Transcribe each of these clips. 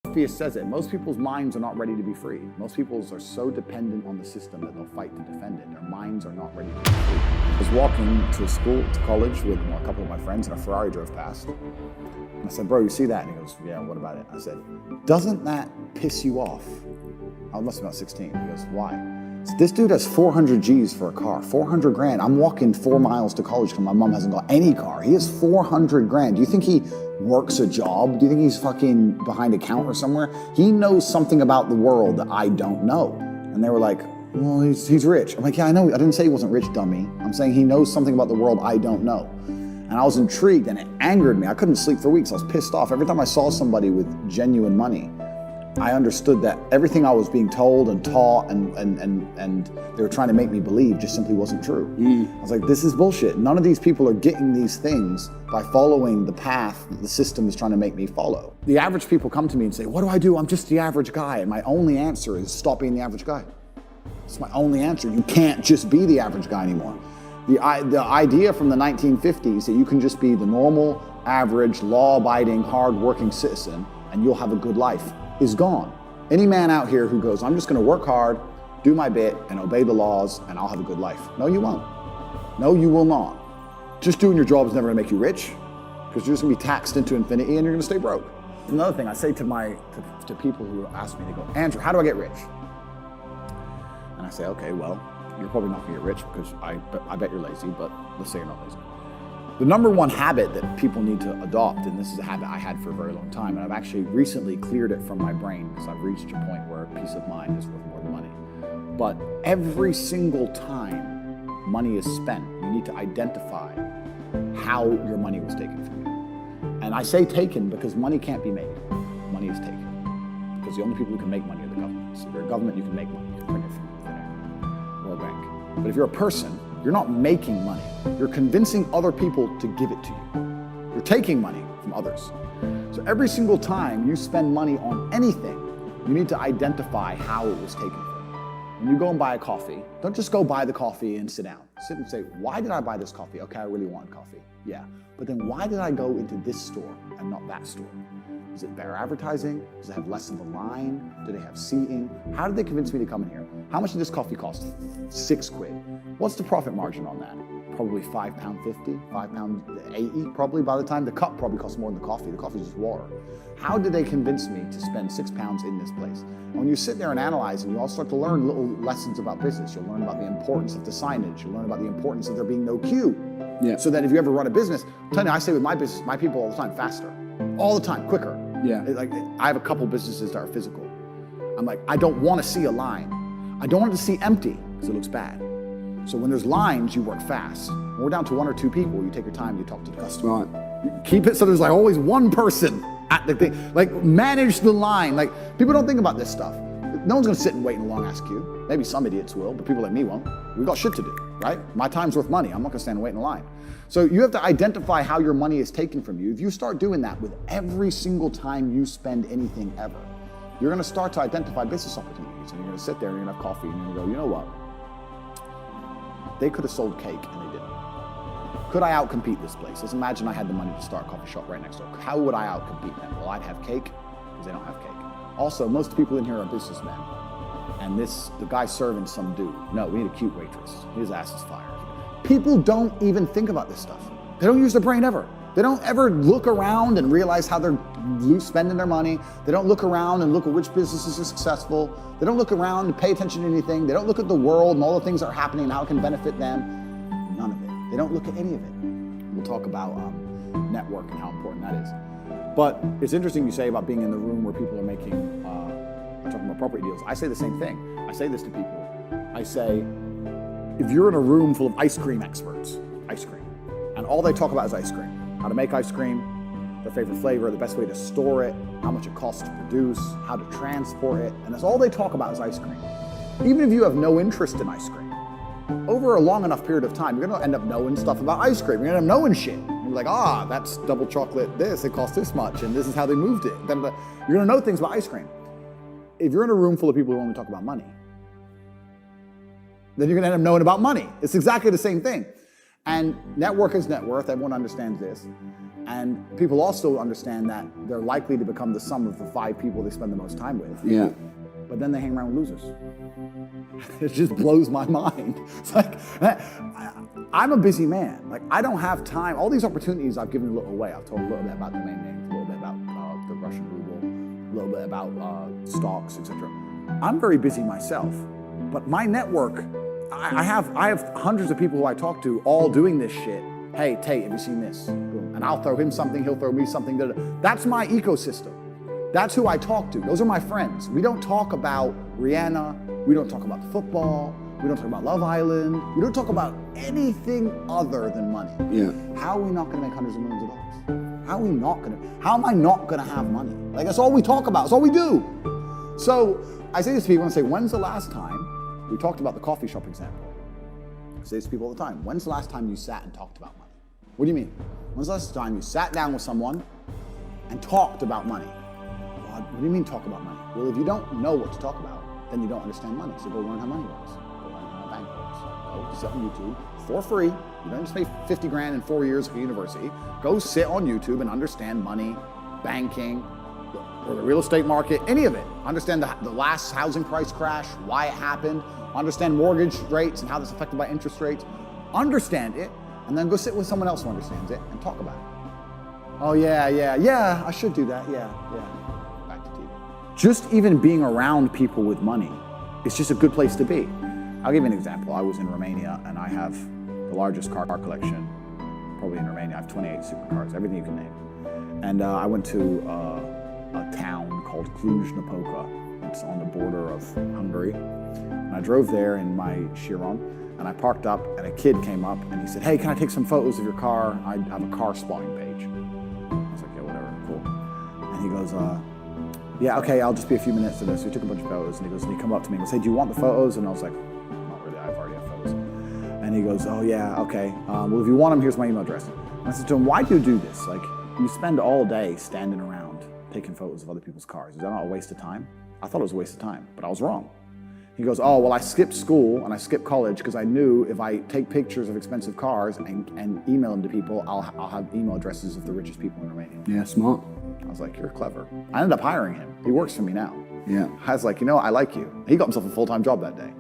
Morpheus says it, most people's minds are not ready to be free. Most people are so dependent on the system that they'll fight to defend it. Their minds are not ready to be free. I was walking to college with a couple of my friends, and a Ferrari drove past. And I said, bro, you see that? And he goes, yeah, what about it? I said, doesn't that piss you off? I must have been about 16. He goes, why? So this dude has 400 G's for a car, 400 grand. I'm walking 4 miles to college because my mom hasn't got any car. He has 400 grand. Do you think he works a job? Do you think he's fucking behind a counter somewhere? He knows something about the world that I don't know. And they were like, well, he's rich. I'm like, yeah, I know. I didn't say he wasn't rich, dummy. I'm saying he knows something about the world I don't know. And I was intrigued, and it angered me. I couldn't sleep for weeks. I was pissed off. Every time I saw somebody with genuine money, I understood that everything I was being told and taught and they were trying to make me believe just simply wasn't true. I was like, this is bullshit. None of these people are getting these things by following the path that the system is trying to make me follow. The average people come to me and say, what do I do? I'm just the average guy. And my only answer is stop being the average guy. It's my only answer. You can't just be the average guy anymore. The idea from the 1950s that you can just be the normal, average, law-abiding, hard-working citizen and you'll have a good life is gone. Any man out here who goes, I'm just gonna work hard, do my bit, and obey the laws, and I'll have a good life. No, you won't. No, you will not. Just doing your job is never gonna make you rich, because you're just gonna be taxed into infinity and you're gonna stay broke. Another thing I say to people who ask me, they go, Andrew, how do I get rich? And I say, okay, well, you're probably not gonna get rich because I bet you're lazy, but let's say you're not lazy. The number one habit that people need to adopt, and this is a habit I had for a very long time, and I've actually recently cleared it from my brain because I've reached a point where peace of mind is worth more than money. But every single time money is spent, you need to identify how your money was taken from you. And I say taken because money can't be made. Money is taken. Because the only people who can make money are the governments. If you're a government, you can make money. You can print it from thin air or a bank. But if you're a person, you're not making money. You're convincing other people to give it to you. You're taking money from others. So every single time you spend money on anything, you need to identify how it was taken from you. When you go and buy a coffee, don't just go buy the coffee and sit down. Sit and say, why did I buy this coffee? Okay, I really want coffee. Yeah. But then why did I go into this store and not that store? Is it better advertising? Does it have less of a line? Do they have seating? How did they convince me to come in here? How much did this coffee cost? 6 quid. What's the profit margin on that? Probably £5.50, £5.80 probably by the time. The cup probably costs more than the coffee. The coffee is just water. How did they convince me to spend £6 in this place? And when you sit there and analyze, and you all start to learn little lessons about business. You'll learn about the importance of the signage. You'll learn about the importance of there being no queue. Yeah. So that if you ever run a business, I'm telling you, I say with my business, my people all the time, faster. All the time, quicker. Yeah. Like I have a couple businesses that are physical. I'm like, I don't want to see a line. I don't want it to see empty because it looks bad. So when there's lines, you work fast. When we're down to 1 or 2 people, you take your time, you talk to the customer. Right. You keep it so there's like always one person at the thing. Like manage the line. Like people don't think about this stuff. No one's gonna sit and wait in a long ass queue. Maybe some idiots will, but people like me won't. We've got shit to do, right? My time's worth money. I'm not gonna stand and wait in a line. So you have to identify how your money is taken from you. If you start doing that with every single time you spend anything ever, you're gonna start to identify business opportunities, and you're gonna sit there and you're gonna have coffee and you're gonna go, you know what? They could have sold cake and they didn't. Could I outcompete this place? Let's imagine I had the money to start a coffee shop right next door. How would I outcompete them? Well, I'd have cake because they don't have cake. Also, most people in here are businessmen. And the guy serving some dude. No, we need a cute waitress. His ass is fired. People don't even think about this stuff. They don't use their brain ever. They don't ever look around and realize how they're spending their money. They don't look around and look at which businesses are successful. They don't look around and pay attention to anything. They don't look at the world and all the things that are happening and how it can benefit them. None of it. They don't look at any of it. We'll talk about network and how important that is. But it's interesting you say about being in the room where people are making, talking about property deals. I say the same thing. I say this to people. I say, if you're in a room full of ice cream experts, ice cream, and all they talk about is ice cream, how to make ice cream, their favorite flavor, the best way to store it, how much it costs to produce, how to transport it, and that's all they talk about is ice cream. Even if you have no interest in ice cream, over a long enough period of time, you're gonna end up knowing stuff about ice cream. You're gonna end up knowing shit. You're like, that's double chocolate this, it costs this much, and this is how they moved it. You're gonna know things about ice cream. If you're in a room full of people who only talk about money, then you're gonna end up knowing about money. It's exactly the same thing. And network is net worth, everyone understands this. And people also understand that they're likely to become the sum of the 5 people they spend the most time with. Yeah. But then they hang around with losers. It just blows my mind. It's like, I'm a busy man. Like, I don't have time. All these opportunities I've given a little away. I've told a little bit about domain names, a little bit about the Russian ruble, a little bit about stocks, etc. I'm very busy myself, but my network, I have hundreds of people who I talk to all doing this shit. Hey, Tate, have you seen this? Boom. And I'll throw him something, he'll throw me something. That's my ecosystem. That's who I talk to. Those are my friends. We don't talk about Rihanna. We don't talk about football. We don't talk about Love Island. We don't talk about anything other than money. Yeah. How are we not going to make hundreds of millions of dollars? How are we not going to? How am I not going to have money? Like, that's all we talk about. That's all we do. So I say this to people and say, when's the last time, we talked about the coffee shop example. I say this to people all the time. When's the last time you sat and talked about money? What do you mean? When's the last time you sat down with someone and talked about money? What do you mean talk about money? Well, if you don't know what to talk about, then you don't understand money. So go learn how money works. Go learn how a bank works. Go sit on YouTube for free. You don't just pay 50 grand in 4 years at university. Go sit on YouTube and understand money, banking, or the real estate market, any of it. Understand the last housing price crash, why it happened. Understand mortgage rates and how that's affected by interest rates. Understand it, and then go sit with someone else who understands it and talk about it. Oh yeah, I should do that, yeah. Back to TV. Just even being around people with money, it's just a good place to be. I'll give you an example. I was in Romania and I have the largest car collection, probably in Romania. I have 28 supercars, everything you can name. And I went to a town called Cluj-Napoca. It's on the border of Hungary. And I drove there in my Chiron, and I parked up, and a kid came up, and he said, hey, can I take some photos of your car? I have a car spotting page. I was like, yeah, whatever, cool. And he goes, yeah, okay, I'll just be a few minutes to this. So we took a bunch of photos, and he come up to me and goes, hey, do you want the photos? And I was like, not really, I've already have photos. And he goes, oh yeah, okay. Well, if you want them, here's my email address. And I said to him, why do you do this? Like, you spend all day standing around taking photos of other people's cars. Is that not a waste of time? I thought it was a waste of time, but I was wrong. He goes, oh, well, I skipped school and I skipped college because I knew if I take pictures of expensive cars and email them to people, I'll have email addresses of the richest people in Romania. Yeah, smart. I was like, you're clever. I ended up hiring him. He works for me now. Yeah. I was like, you know, I like you. He got himself a full-time job that day.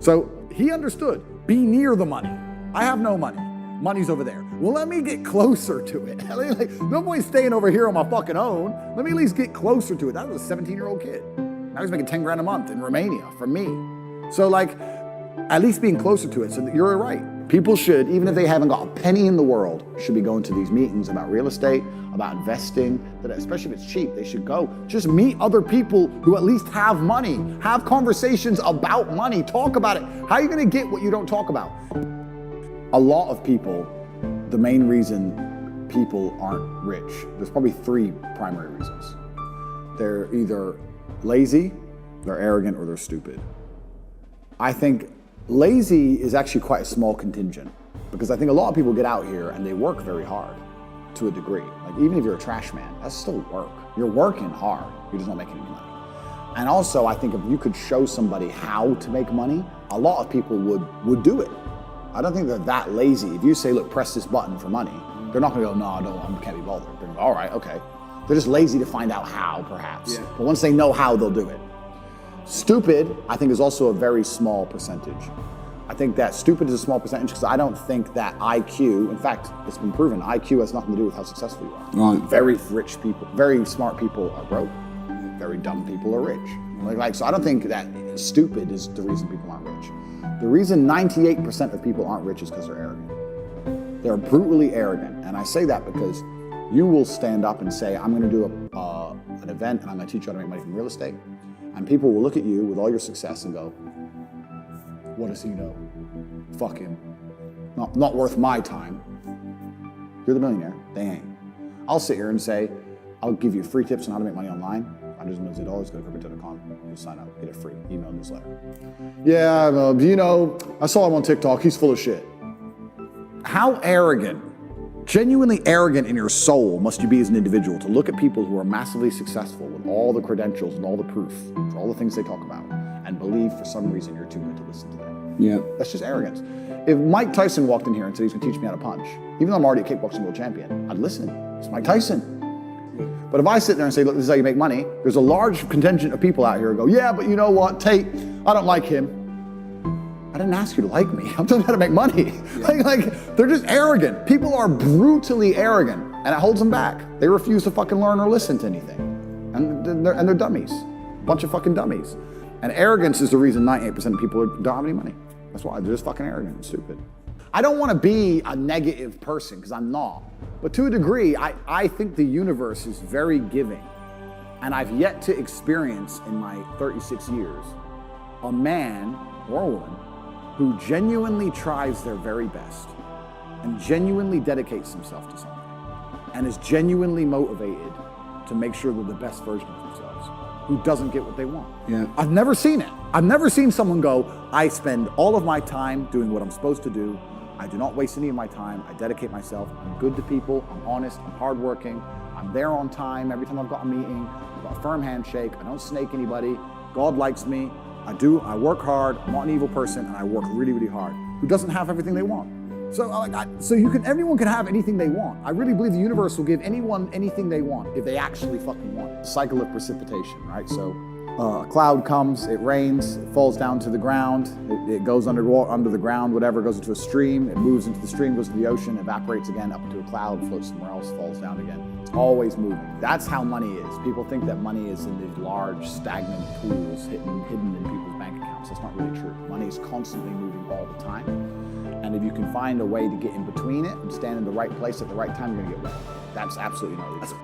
So he understood, be near the money. I have no money. Money's over there. Well, let me get closer to it. Like, no point staying over here on my fucking own. Let me at least get closer to it. That was a 17-year-old kid. Now he's making 10 grand a month in Romania from me. So like, at least being closer to it. So that you're right. People should, even if they haven't got a penny in the world, should be going to these meetings about real estate, about investing, that especially if it's cheap, they should go. Just meet other people who at least have money. Have conversations about money. Talk about it. How are you gonna get what you don't talk about? A lot of people, the main reason people aren't rich, there's probably 3 primary reasons. They're either lazy, they're arrogant, or they're stupid. I think lazy is actually quite a small contingent, because I think a lot of people get out here and they work very hard to a degree. Like, even if you're a trash man, that's still work. You're working hard, you're just not making any money. And also, I think if you could show somebody how to make money, a lot of people would do it. I don't think they're that lazy. If you say, look, press this button for money, they're not gonna go, no, I can't be bothered. They're gonna go, all right, okay. They're just lazy to find out how, perhaps. Yeah. But once they know how, they'll do it. Stupid, I think, is also a very small percentage. I think that stupid is a small percentage because I don't think that IQ, in fact, it's been proven, IQ has nothing to do with how successful you are. Right. Very rich people, very smart people are broke. Very dumb people are rich. So I don't think that stupid is the reason people aren't rich. The reason 98% of people aren't rich is because they're arrogant. They're brutally arrogant. And I say that because you will stand up and say, I'm gonna do an event and I'm gonna teach you how to make money from real estate. And people will look at you with all your success and go, what does he know? Fuck him. Not worth my time. You're the millionaire, they ain't. I'll sit here and say, I'll give you free tips on how to make money online. $100 million, go to crypto.com, you sign up, get a free email newsletter. Yeah, you know, I saw him on TikTok, he's full of shit. How arrogant, genuinely arrogant in your soul must you be as an individual to look at people who are massively successful with all the credentials and all the proof for all the things they talk about and believe for some reason you're too good to listen to them. Yeah. That's just arrogance. If Mike Tyson walked in here and said he's gonna teach me how to punch, even though I'm already a kickboxing world champion, I'd listen. It's Mike Tyson. But if I sit there and say, look, this is how you make money, there's a large contingent of people out here who go, yeah, but you know what, Tate, I don't like him. I didn't ask you to like me. I'm telling you how to make money. Yeah. like, they're just arrogant. People are brutally arrogant, and it holds them back. They refuse to fucking learn or listen to anything. And they're dummies. A bunch of fucking dummies. And arrogance is the reason 98% of people don't have any money. That's why they're just fucking arrogant and stupid. I don't want to be a negative person, because I'm not. But to a degree, I think the universe is very giving. And I've yet to experience in my 36 years a man or a woman who genuinely tries their very best and genuinely dedicates himself to something and is genuinely motivated to make sure they're the best version of themselves, who doesn't get what they want. Yeah. I've never seen it. I've never seen someone go, I spend all of my time doing what I'm supposed to do. I do not waste any of my time. I dedicate myself. I'm good to people. I'm honest. I'm hardworking. I'm there on time every time I've got a meeting. I've got a firm handshake. I don't snake anybody. God likes me. I work hard. I'm not an evil person, and I work really, really hard. Who doesn't have everything they want? So, everyone can have anything they want. I really believe the universe will give anyone anything they want if they actually fucking want it. Cycle of precipitation, right? So, a cloud comes, it rains, it falls down to the ground, it goes under the ground, whatever, goes into a stream, it moves into the stream, goes to the ocean, evaporates again, up into a cloud, floats somewhere else, falls down again. It's always moving. That's how money is. People think that money is in these large, stagnant pools hidden in people's bank accounts. That's not really true. Money is constantly moving all the time. And if you can find a way to get in between it and stand in the right place at the right time, you're gonna get wealth. That's absolutely not easy.